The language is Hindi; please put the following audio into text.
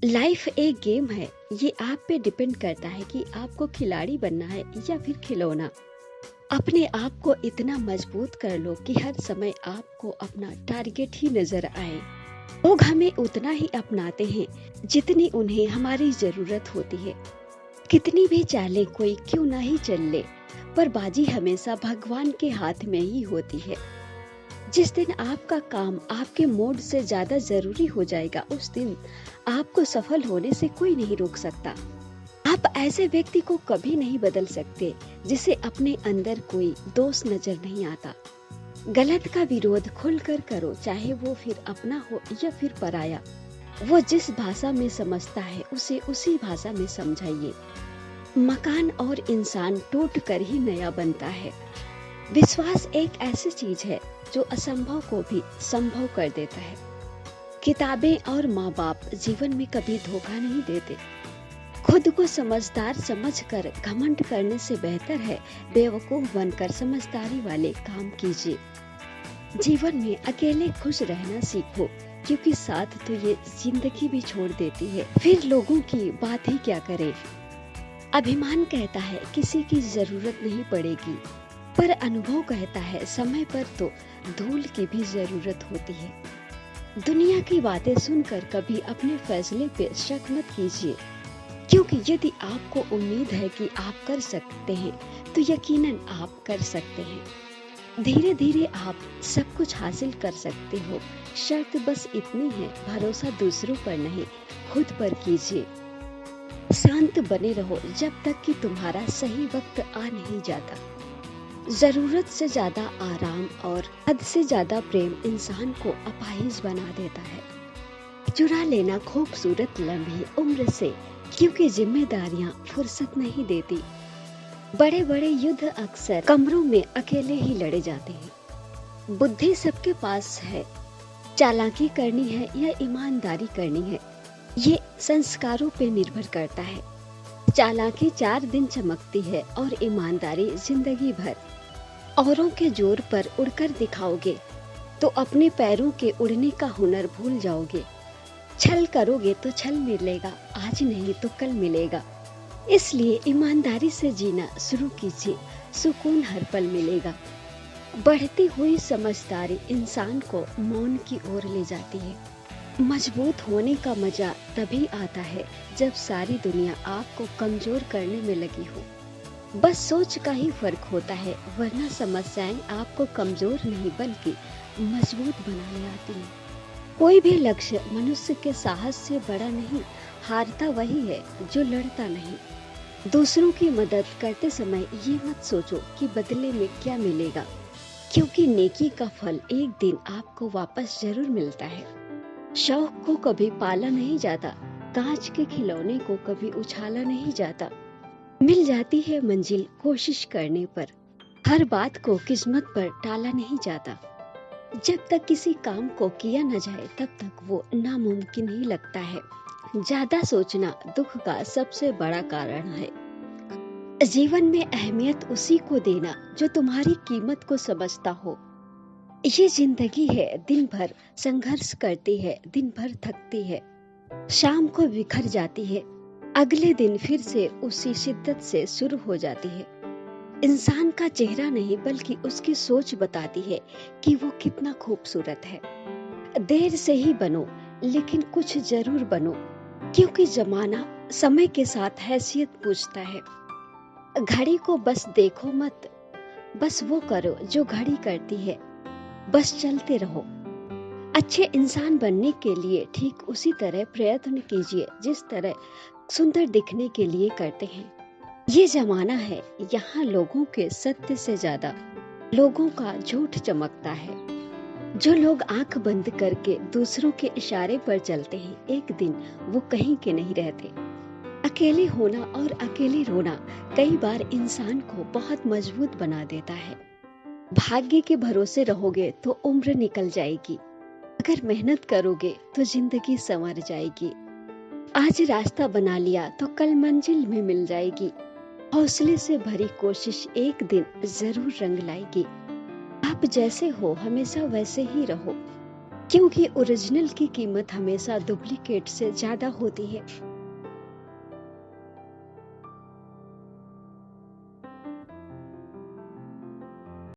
लाइफ एक गेम है। ये आप पे डिपेंड करता है कि आपको खिलाड़ी बनना है या फिर खिलौना। अपने आप को इतना मजबूत कर लो कि हर समय आपको अपना टारगेट ही नजर आए। लोग हमें उतना ही अपनाते हैं जितनी उन्हें हमारी जरूरत होती है। कितनी भी चाले कोई क्यों ना ही चल ले, पर बाजी हमेशा भगवान के हाथ में ही होती है। जिस दिन आपका काम आपके मूड से ज्यादा जरूरी हो जाएगा, उस दिन आपको सफल होने से कोई नहीं रोक सकता। आप ऐसे व्यक्ति को कभी नहीं बदल सकते जिसे अपने अंदर कोई दोष नजर नहीं आता। गलत का विरोध खुलकर करो, चाहे वो फिर अपना हो या फिर पराया। वो जिस भाषा में समझता है उसे उसी भाषा में समझाइए। मकान और इंसान टूट कर ही नया बनता है। विश्वास एक ऐसी चीज है जो असंभव को भी संभव कर देता है। किताबें और माँ बाप जीवन में कभी धोखा नहीं देते। खुद को समझदार समझकर घमंड करने से बेहतर है बेवकूफ बनकर समझदारी वाले काम कीजिए। जीवन में अकेले खुश रहना सीखो, क्योंकि साथ तो ये जिंदगी भी छोड़ देती है। फिर लोगों की बात ही क्या करें। अभिमान कहता है किसी की जरूरत नहीं पड़ेगी, पर अनुभव कहता है समय पर तो धूल की भी जरूरत होती है। दुनिया की बातें सुनकर कभी अपने फैसले पे शक मत कीजिए, क्योंकि यदि आपको उम्मीद है कि आप कर सकते हैं तो यकीनन आप कर सकते हैं। धीरे धीरे आप सब कुछ हासिल कर सकते हो। शर्त बस इतनी है, भरोसा दूसरों पर नहीं, खुद पर कीजिए। शांत बने रहो जब तक कि तुम्हारा सही वक्त आ नहीं जाता। जरूरत से ज्यादा आराम और हद से ज्यादा प्रेम इंसान को अपाहिज बना देता है। चुरा लेना खूबसूरत लम्हे उम्र से, क्योंकि जिम्मेदारियां फुर्सत नहीं देती। बड़े बड़े युद्ध अक्सर कमरों में अकेले ही लड़े जाते हैं। बुद्धि सबके पास है, चालाकी करनी है या ईमानदारी करनी है, ये संस्कारों पे निर्भर करता है। चालाकी 4 दिन चमकती है और ईमानदारी जिंदगी भर। औरों के जोर पर उड़कर दिखाओगे तो अपने पैरों के उड़ने का हुनर भूल जाओगे। छल करोगे तो छल मिलेगा, आज नहीं तो कल मिलेगा। इसलिए ईमानदारी से जीना शुरू कीजिए, सुकून हर पल मिलेगा। बढ़ती हुई समझदारी इंसान को मौन की ओर ले जाती है। मजबूत होने का मजा तभी आता है जब सारी दुनिया आपको कमजोर करने में लगी हो। बस सोच का ही फर्क होता है, वरना समस्याएं आपको कमजोर नहीं बल्कि मजबूत बनाने आती हैं। कोई भी लक्ष्य मनुष्य के साहस से बड़ा नहीं, हारता वही है जो लड़ता नहीं। दूसरों की मदद करते समय ये मत सोचो कि बदले में क्या मिलेगा, क्योंकि नेकी का फल एक दिन आपको वापस जरूर मिलता है। शौक को कभी पाला नहीं जाता, कांच के खिलौने को कभी उछाला नहीं जाता। मिल जाती है मंजिल कोशिश करने पर, हर बात को किस्मत पर टाला नहीं जाता। जब तक किसी काम को किया न जाए तब तक वो नामुमकिन ही लगता है। ज्यादा सोचना दुख का सबसे बड़ा कारण है। जीवन में अहमियत उसी को देना जो तुम्हारी कीमत को समझता हो। ये जिंदगी है, दिन भर संघर्ष करती है, दिन भर थकती है, शाम को बिखर जाती है, अगले दिन फिर से उसी शिद्दत से शुरू हो जाती है। इंसान का चेहरा नहीं बल्कि उसकी सोच बताती है कि वो कितना खूबसूरत है। देर से ही बनो, लेकिन कुछ जरूर बनो, क्योंकि जमाना समय के साथ हैसियत पूछता है। घड़ी को बस देखो मत, बस वो करो जो घड़ी करती है। बस चलते रहो। अच्छे इंसान बनने के लिए ठीक उसी तरह प्रयत्न कीजिए जिस तरह सुंदर दिखने के लिए करते हैं। ये जमाना है, यहाँ लोगों के सत्य से ज्यादा लोगों का झूठ चमकता है। जो लोग आंख बंद करके दूसरों के इशारे पर चलते हैं, एक दिन वो कहीं के नहीं रहते। अकेले होना और अकेले रोना कई बार इंसान को बहुत मजबूत बना देता है। भाग्य के भरोसे रहोगे तो उम्र निकल जाएगी, अगर मेहनत करोगे तो जिंदगी संवर जाएगी। आज रास्ता बना लिया तो कल मंजिल में मिल जाएगी। हौसले से भरी कोशिश एक दिन जरूर रंग लाएगी। आप जैसे हो हमेशा वैसे ही रहो। क्योंकि ओरिजिनल की कीमत हमेशा डुप्लीकेट से ज़्यादा होती है।